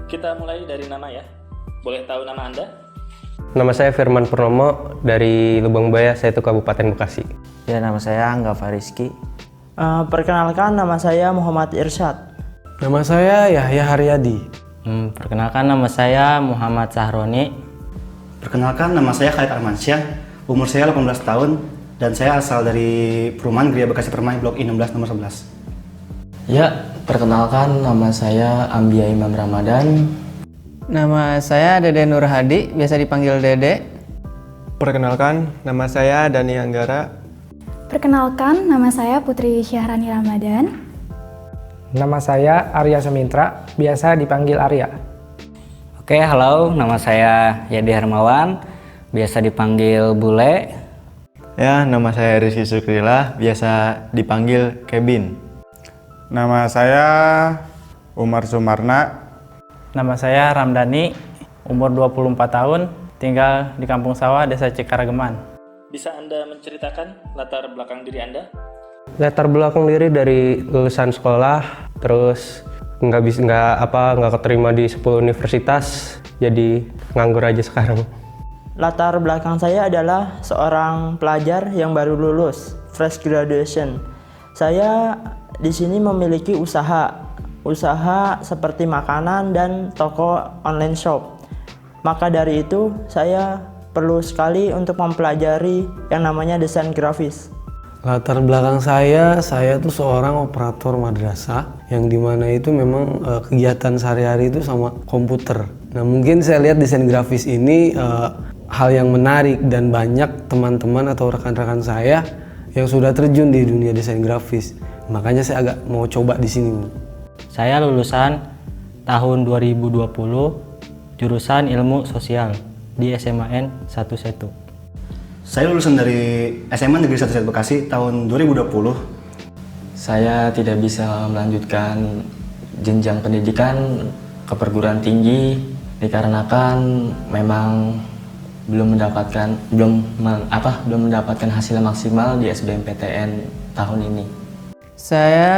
Kita mulai dari nama ya. Boleh tahu nama Anda? Nama saya Firman Purnomo dari Lubang Baya, saya itu Kabupaten Bekasi. Ya, nama saya Angga Fariski. Perkenalkan, nama saya Muhammad Irsyad. Nama saya Yahya Haryadi. Perkenalkan, nama saya Muhammad Sahroni. Perkenalkan, nama saya Khalid Armansyah. Umur saya 18 tahun dan saya asal dari perumahan Gria Bekasi Permai Blok I16 nomor 11. Ya, perkenalkan, nama saya Ambia Imam Ramadan. Nama saya Dede Nur Hadi, biasa dipanggil Dede. Perkenalkan, nama saya Dani Anggara. Perkenalkan, nama saya Putri Syahrani Ramadan. Nama saya Arya Sumintra, biasa dipanggil Arya. Oke, halo, nama saya Yadi Hermawan, biasa dipanggil Bule. Ya, nama saya Rizky Sukrilah, biasa dipanggil Kevin. Nama saya Umar Sumarna. Nama saya Ramdhani, umur 24 tahun, tinggal di Kampung Sawah, Desa Cikarageman. Bisa Anda menceritakan latar belakang diri Anda? Latar belakang diri dari lulusan sekolah, terus nggak keterima di 10 universitas, jadi nganggur aja sekarang. Latar belakang saya adalah seorang pelajar yang baru lulus, fresh graduation. Saya di sini memiliki usaha seperti makanan dan toko online shop. Maka dari itu saya perlu sekali untuk mempelajari yang namanya desain grafis. Latar belakang saya tuh seorang operator madrasah yang dimana itu memang kegiatan sehari-hari itu sama komputer. Nah, mungkin saya lihat desain grafis ini hal yang menarik dan banyak teman-teman atau rekan-rekan saya yang sudah terjun di dunia desain grafis. Makanya saya agak mau coba di sini. Saya lulusan tahun 2020, jurusan Ilmu Sosial di SMAN 1 Setu. Saya lulusan dari SMA Negeri 1 Setu Bekasi tahun 2020. Saya tidak bisa melanjutkan jenjang pendidikan ke perguruan tinggi dikarenakan memang belum mendapatkan hasil maksimal di SBMPTN tahun ini. Saya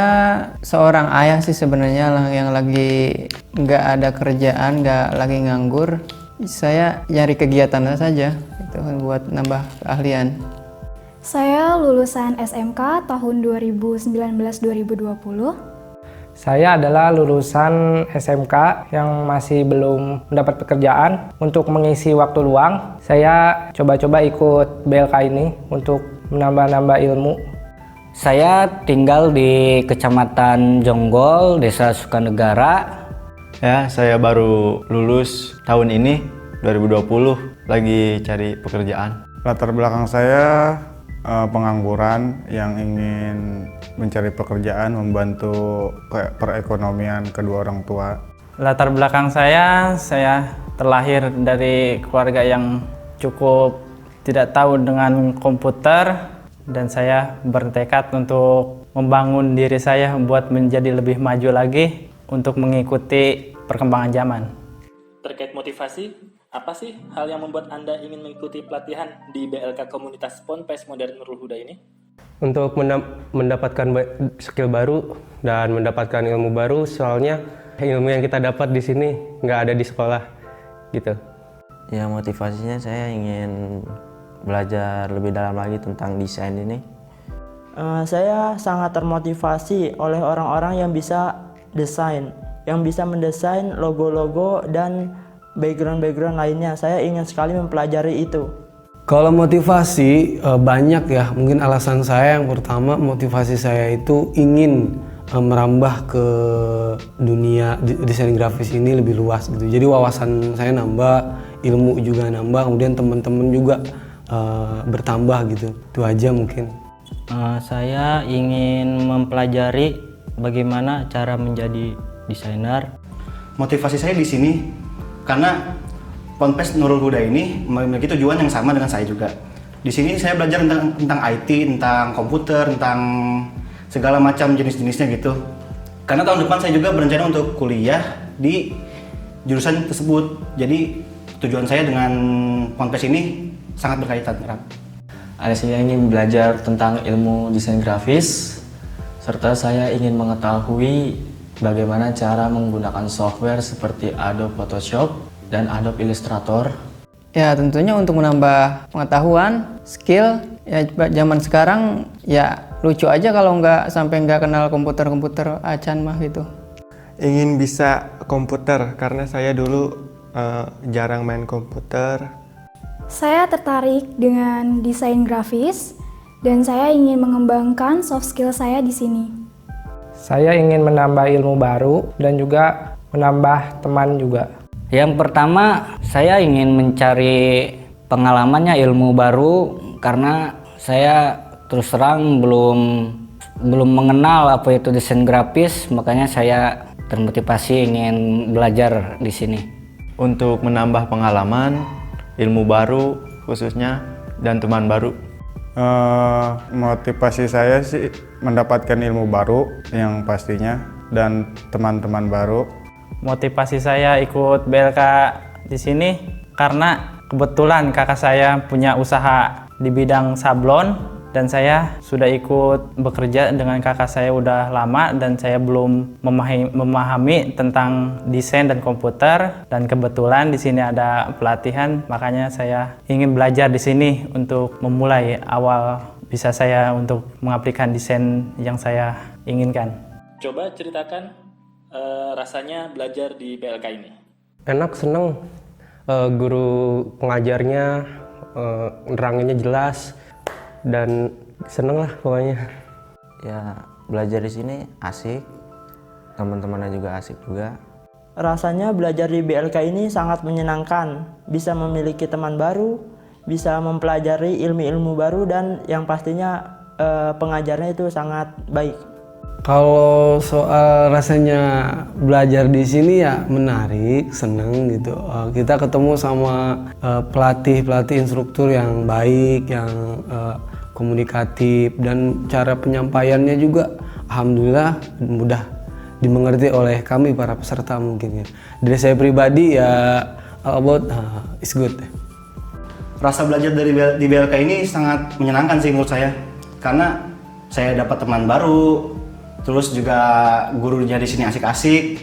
seorang ayah sih sebenarnya yang lagi nggak ada kerjaan, nggak lagi nganggur. Saya nyari kegiatan saja itu buat nambah keahlian. Saya lulusan SMK tahun 2019-2020. Saya adalah lulusan SMK yang masih belum mendapat pekerjaan. Untuk mengisi waktu luang, saya coba-coba ikut BLK ini untuk menambah-nambah ilmu. Saya tinggal di Kecamatan Jonggol, Desa Sukanegara. Ya, saya baru lulus tahun ini, 2020, lagi cari pekerjaan. Latar belakang saya pengangguran yang ingin mencari pekerjaan, membantu perekonomian kedua orang tua. Latar belakang saya terlahir dari keluarga yang cukup tidak tahu dengan komputer. Dan saya bertekad untuk membangun diri saya buat menjadi lebih maju lagi untuk mengikuti perkembangan zaman. Terkait motivasi, apa sih hal yang membuat Anda ingin mengikuti pelatihan di BLK Komunitas Ponpes Modern Nurul Huda ini? Untuk mendapatkan skill baru dan mendapatkan ilmu baru, soalnya ilmu yang kita dapat di sini nggak ada di sekolah gitu. Ya, motivasinya saya ingin belajar lebih dalam lagi tentang desain ini. Saya sangat termotivasi oleh orang-orang yang bisa desain, yang bisa mendesain logo-logo dan background-background lainnya. Saya ingin sekali mempelajari itu. Kalau motivasi banyak ya, mungkin alasan saya yang pertama, motivasi saya itu ingin merambah ke dunia desain grafis ini lebih luas gitu. Jadi wawasan saya nambah, ilmu juga nambah, kemudian teman-teman juga bertambah gitu. Itu aja mungkin. Saya ingin mempelajari bagaimana cara menjadi desainer. Motivasi saya di sini karena Ponpes Nurul Huda ini memiliki tujuan yang sama dengan saya juga. Di sini saya belajar tentang IT, tentang komputer, tentang segala macam jenis-jenisnya gitu. Karena tahun depan saya juga berencana untuk kuliah di jurusan tersebut. Jadi tujuan saya dengan Ponpes ini sangat berkaitan erat. Saya ingin belajar tentang ilmu desain grafis, serta saya ingin mengetahui bagaimana cara menggunakan software seperti Adobe Photoshop dan Adobe Illustrator. Ya tentunya untuk menambah pengetahuan, skill, ya zaman sekarang ya lucu aja kalau sampai nggak kenal komputer acan mah gitu. Ingin bisa komputer karena saya dulu jarang main komputer. Saya tertarik dengan desain grafis dan saya ingin mengembangkan soft skill saya di sini. Saya ingin menambah ilmu baru dan juga menambah teman juga. Yang pertama, saya ingin mencari pengalamannya, ilmu baru, karena saya terus terang belum mengenal apa itu desain grafis, makanya saya termotivasi ingin belajar di sini. Untuk menambah pengalaman, ilmu baru khususnya, dan teman baru. Motivasi saya sih mendapatkan ilmu baru yang pastinya dan teman-teman baru. Motivasi saya ikut BLK di sini karena kebetulan kakak saya punya usaha di bidang sablon dan saya sudah ikut bekerja dengan kakak saya udah lama dan saya belum memahami tentang desain dan komputer, dan kebetulan di sini ada pelatihan, makanya saya ingin belajar di sini untuk memulai awal bisa saya untuk mengaplikasikan desain yang saya inginkan. Coba ceritakan rasanya belajar di BLK ini. Enak, seneng. Guru pengajarnya neranginnya jelas dan seneng lah pokoknya. Ya belajar di sini asik, teman-temannya juga asik juga. Rasanya belajar di BLK ini sangat menyenangkan, bisa memiliki teman baru, bisa mempelajari ilmu-ilmu baru, dan yang pastinya pengajarnya itu sangat baik. Kalau soal rasanya belajar di sini ya menarik, seneng gitu. Kita ketemu sama pelatih instruktur yang baik, yang komunikatif, dan cara penyampaiannya juga alhamdulillah mudah dimengerti oleh kami para peserta mungkin ya. Dari saya pribadi ya about is good. Rasa belajar di BLK ini sangat menyenangkan sih menurut saya, karena saya dapat teman baru, terus juga gurunya di sini asik-asik.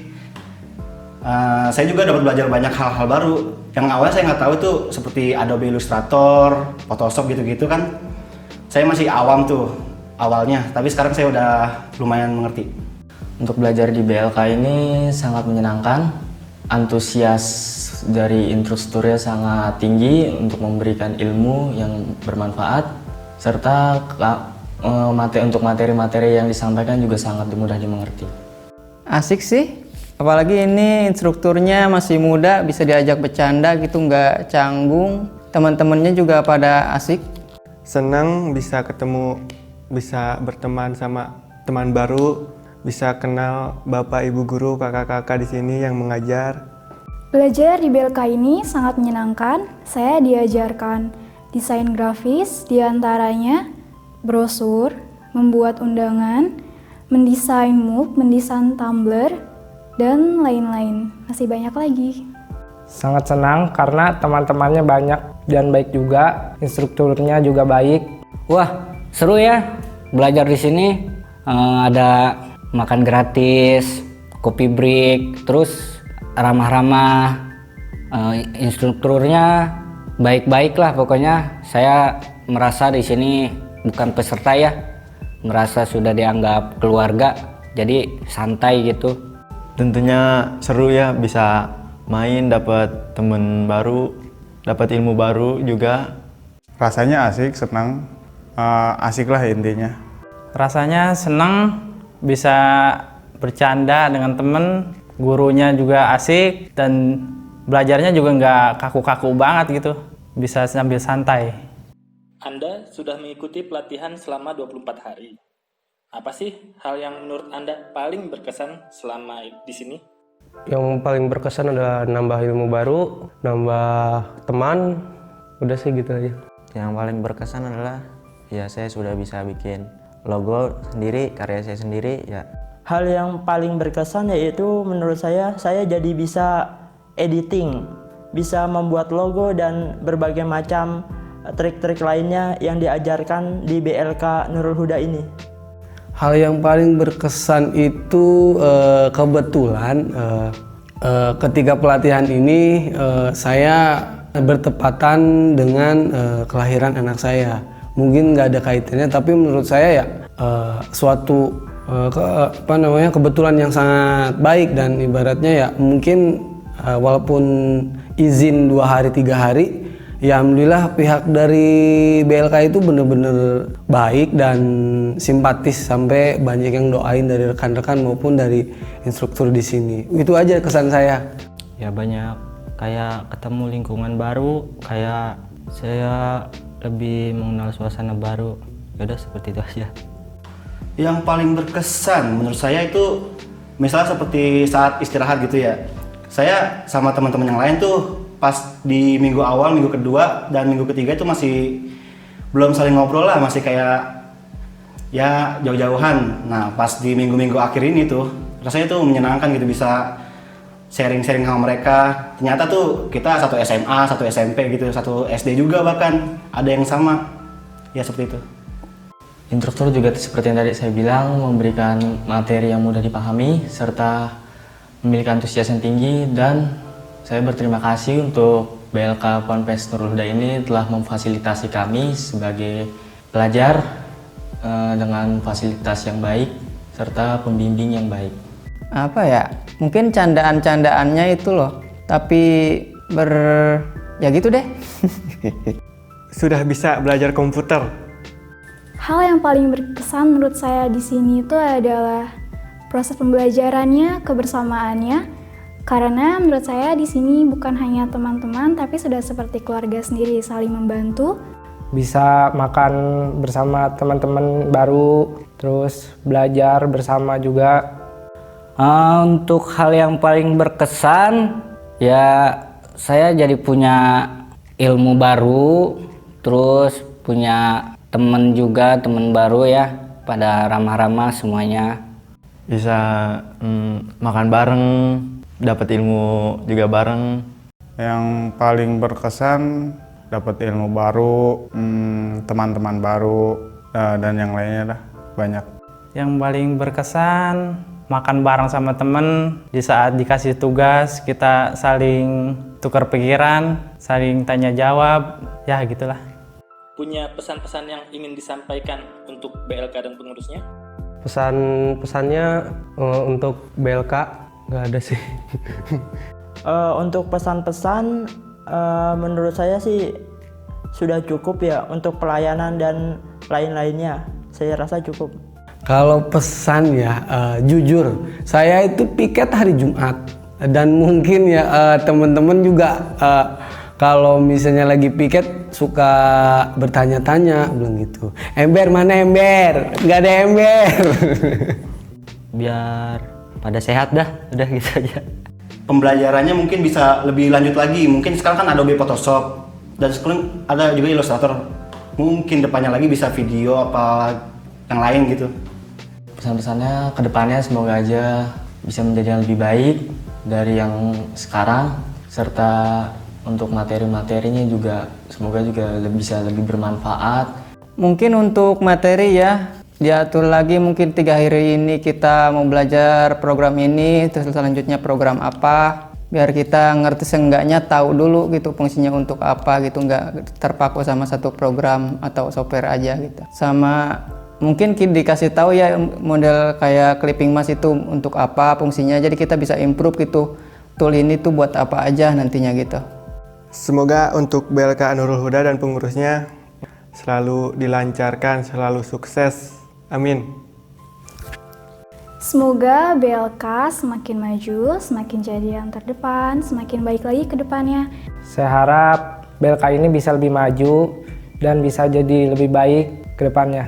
Saya juga dapat belajar banyak hal-hal baru yang awalnya saya nggak tahu itu, seperti Adobe Illustrator, Photoshop gitu-gitu kan. Saya masih awam tuh awalnya, tapi sekarang saya udah lumayan mengerti. Untuk belajar di BLK ini sangat menyenangkan. Antusias dari instrukturnya sangat tinggi untuk memberikan ilmu yang bermanfaat, serta untuk materi-materi yang disampaikan juga sangat mudah dimengerti. Asik sih, apalagi ini instrukturnya masih muda, bisa diajak bercanda gitu, nggak canggung. Teman-temannya juga pada asik. Senang bisa ketemu, bisa berteman sama teman baru, bisa kenal bapak ibu guru, kakak-kakak di sini yang mengajar. Belajar di BLK ini sangat menyenangkan. Saya diajarkan desain grafis, diantaranya brosur, membuat undangan, mendesain mug, mendesain tumbler, dan lain-lain. Masih banyak lagi. Sangat senang karena teman-temannya banyak dan baik juga, instrukturnya juga baik. Wah, seru ya belajar di sini. Ada makan gratis, kopi break, terus ramah-ramah, instrukturnya baik-baik lah pokoknya. Saya merasa di sini bukan peserta ya, merasa sudah dianggap keluarga, jadi santai gitu. Tentunya seru ya, bisa main, dapat temen baru, dapat ilmu baru juga. Rasanya asik, senang, asik lah intinya. Rasanya senang, bisa bercanda dengan temen, gurunya juga asik, dan belajarnya juga nggak kaku-kaku banget gitu, bisa sambil santai. Anda sudah mengikuti pelatihan selama 24 hari. Apa sih hal yang menurut Anda paling berkesan selama di sini? Yang paling berkesan adalah nambah ilmu baru, nambah teman, udah sih gitu aja. Yang paling berkesan adalah ya saya sudah bisa bikin logo sendiri, karya saya sendiri ya. Hal yang paling berkesan yaitu menurut saya jadi bisa editing, bisa membuat logo dan berbagai macam trik-trik lainnya yang diajarkan di BLK Nurul Huda ini. Hal yang paling berkesan itu kebetulan ketika pelatihan ini saya bertepatan dengan kelahiran anak saya. Mungkin nggak ada kaitannya, tapi menurut saya ya suatu kebetulan yang sangat baik, dan ibaratnya ya mungkin walaupun izin 2 hari 3 hari, ya alhamdulillah pihak dari BLK itu benar-benar baik dan simpatis, sampai banyak yang doain dari rekan-rekan maupun dari instruktur di sini. Itu aja kesan saya. Ya banyak kayak ketemu lingkungan baru, kayak saya lebih mengenal suasana baru. Ya udah seperti itu aja. Yang paling berkesan menurut saya itu misalnya seperti saat istirahat gitu ya. Saya sama teman-teman yang lain tuh pas di minggu awal, minggu kedua, dan minggu ketiga itu masih belum saling ngobrol lah, masih kayak ya jauh-jauhan. Nah pas di minggu-minggu akhir ini tuh rasanya tuh menyenangkan gitu, bisa sharing-sharing sama mereka. Ternyata tuh kita satu SMA, satu SMP gitu, satu SD juga bahkan ada yang sama. Ya seperti itu. Instruktur juga seperti yang tadi saya bilang, memberikan materi yang mudah dipahami serta memiliki antusias yang tinggi, dan saya berterima kasih untuk BLK Ponpes Nurul Huda ini telah memfasilitasi kami sebagai pelajar dengan fasilitas yang baik serta pembimbing yang baik. Apa ya, mungkin candaan-candaannya itu loh, tapi ya gitu deh. Sudah bisa belajar komputer. Hal yang paling berkesan menurut saya di sini itu adalah proses pembelajarannya, kebersamaannya. Karena menurut saya di sini bukan hanya teman-teman, tapi sudah seperti keluarga sendiri, saling membantu. Bisa makan bersama teman-teman baru, terus belajar bersama juga. Untuk hal yang paling berkesan, ya saya jadi punya ilmu baru, terus punya teman juga, teman baru ya, pada ramah-ramah semuanya. Bisa makan bareng, dapat ilmu juga bareng. Yang paling berkesan dapat ilmu baru, teman-teman baru, dan yang lainnya lah banyak. Yang paling berkesan makan bareng sama temen, di saat dikasih tugas kita saling tukar pikiran, saling tanya jawab, ya gitulah. Punya pesan-pesan yang ingin disampaikan untuk BLK dan pengurusnya? Pesan-pesannya untuk BLK nggak ada sih. Untuk pesan-pesan menurut saya sih sudah cukup ya, untuk pelayanan dan lain-lainnya. Saya rasa cukup. Kalau pesan ya, jujur saya itu piket hari Jumat, dan mungkin ya teman-teman juga kalau misalnya lagi piket suka bertanya-tanya, bilang gitu, ember mana ember, nggak ada ember. Biar pada sehat dah, udah gitu aja. Pembelajarannya mungkin bisa lebih lanjut lagi. Mungkin sekarang kan Adobe Photoshop, dan sekarang ada juga Illustrator. Mungkin depannya lagi bisa video apa yang lain gitu. Pesan-pesannya ke depannya semoga aja bisa menjadi yang lebih baik dari yang sekarang, serta untuk materi-materinya juga semoga juga bisa lebih bermanfaat. Mungkin untuk materi ya diatur lagi, mungkin 3 hari ini kita mau belajar program ini, terus selanjutnya program apa, biar kita ngerti, seenggaknya tahu dulu gitu fungsinya untuk apa gitu, nggak terpaku sama satu program atau software aja gitu. Sama mungkin dikasih tahu ya model kayak clipping mask itu untuk apa fungsinya, jadi kita bisa improve gitu, tool ini tuh buat apa aja nantinya gitu. Semoga untuk BLK Nurul Huda dan pengurusnya selalu dilancarkan, selalu sukses. Amin. Semoga BLK semakin maju, semakin jadi yang terdepan, semakin baik lagi ke depannya. Saya harap BLK ini bisa lebih maju dan bisa jadi lebih baik ke depannya.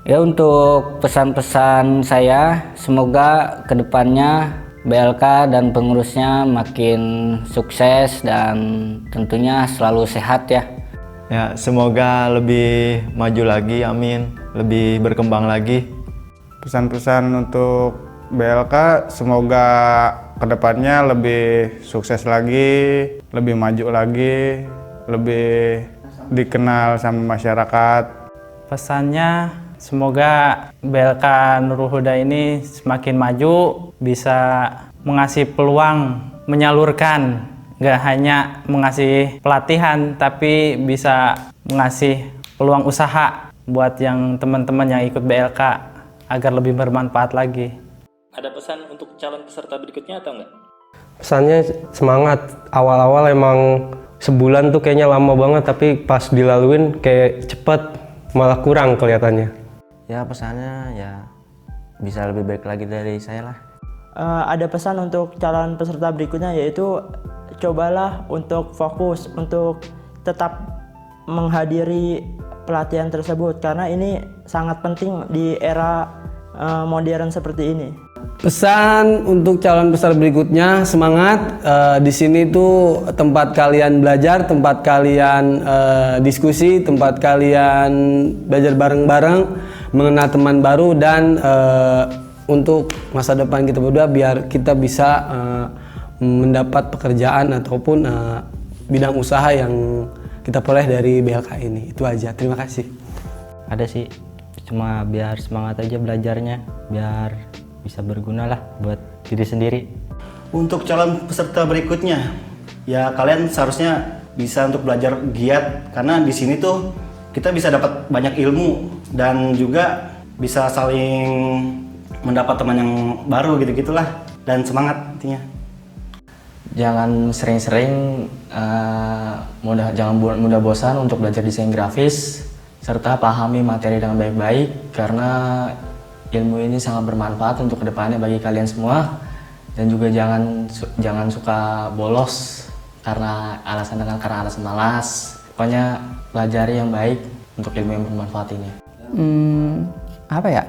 Ya, untuk pesan-pesan saya, semoga ke depannya BLK dan pengurusnya makin sukses dan tentunya selalu sehat ya. Ya, semoga lebih maju lagi, amin. Lebih berkembang lagi. Pesan-pesan untuk BLK, semoga kedepannya lebih sukses lagi, lebih maju lagi, lebih dikenal sama masyarakat. Pesannya Semoga BLK Nurul Huda ini semakin maju, bisa mengasih peluang menyalurkan, nggak hanya mengasih pelatihan, tapi bisa mengasih peluang usaha buat yang teman-teman yang ikut BLK agar lebih bermanfaat lagi. Ada pesan untuk calon peserta berikutnya atau enggak? Pesannya semangat. Awal-awal emang sebulan tuh kayaknya lama banget, tapi pas dilaluin kayak cepet, malah kurang kelihatannya. Ya pesannya ya bisa lebih baik lagi dari saya lah. Ada pesan untuk calon peserta berikutnya, yaitu cobalah untuk fokus untuk tetap menghadiri pelatihan tersebut karena ini sangat penting di era modern seperti ini. Pesan untuk calon peserta berikutnya, semangat. Di sini tuh tempat kalian belajar, tempat kalian diskusi, tempat kalian belajar bareng-bareng, mengenal teman baru, dan untuk masa depan kita berdua biar kita bisa mendapat pekerjaan ataupun bidang usaha yang kita peroleh dari BLK ini. Itu aja, terima kasih. Ada sih, cuma biar semangat aja belajarnya, biar bisa berguna lah buat diri sendiri. Untuk calon peserta berikutnya, ya kalian seharusnya bisa untuk belajar giat karena di sini tuh kita bisa dapat banyak ilmu dan juga bisa saling mendapat teman yang baru gitu-gitulah, dan semangat intinya. Jangan sering-sering jangan mudah bosan untuk belajar desain grafis, serta pahami materi dengan baik-baik karena ilmu ini sangat bermanfaat untuk kedepannya bagi kalian semua. Dan juga jangan suka bolos karena alasan malas. Pokoknya pelajari yang baik untuk ilmu yang bermanfaat ini. Apa ya?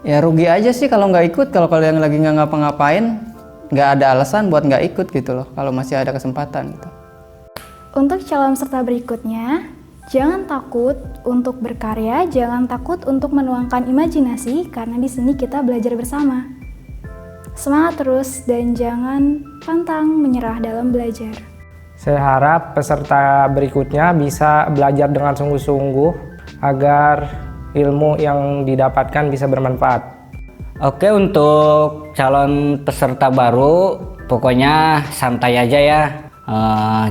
Ya rugi aja sih kalau nggak ikut. Kalau kalian lagi nggak ngapa-ngapain, nggak ada alasan buat nggak ikut gitu loh. Kalau masih ada kesempatan gitu. Untuk calon peserta berikutnya, jangan takut untuk berkarya, jangan takut untuk menuangkan imajinasi karena di sini kita belajar bersama. Semangat terus dan jangan pantang menyerah dalam belajar. Saya harap peserta berikutnya bisa belajar dengan sungguh-sungguh agar ilmu yang didapatkan bisa bermanfaat. Oke, untuk calon peserta baru, pokoknya santai aja ya,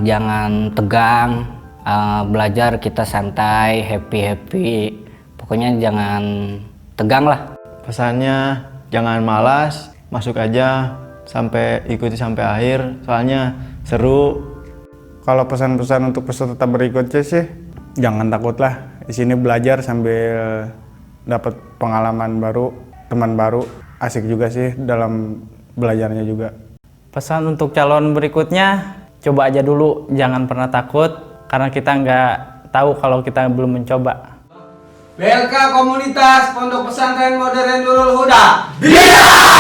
jangan tegang. Belajar kita santai, happy. Pokoknya jangan tegang lah. Pesannya jangan malas, masuk aja ikuti sampai akhir, soalnya seru. Kalau pesan-pesan untuk peserta berikutnya sih, jangan takut lah. Di sini belajar sambil dapat pengalaman baru, teman baru, asik juga sih dalam belajarnya juga. Pesan untuk calon berikutnya, coba aja dulu, jangan pernah takut karena kita nggak tahu kalau kita belum mencoba. BLK Komunitas Pondok Pesantren Modern Nurul Huda. Bisa!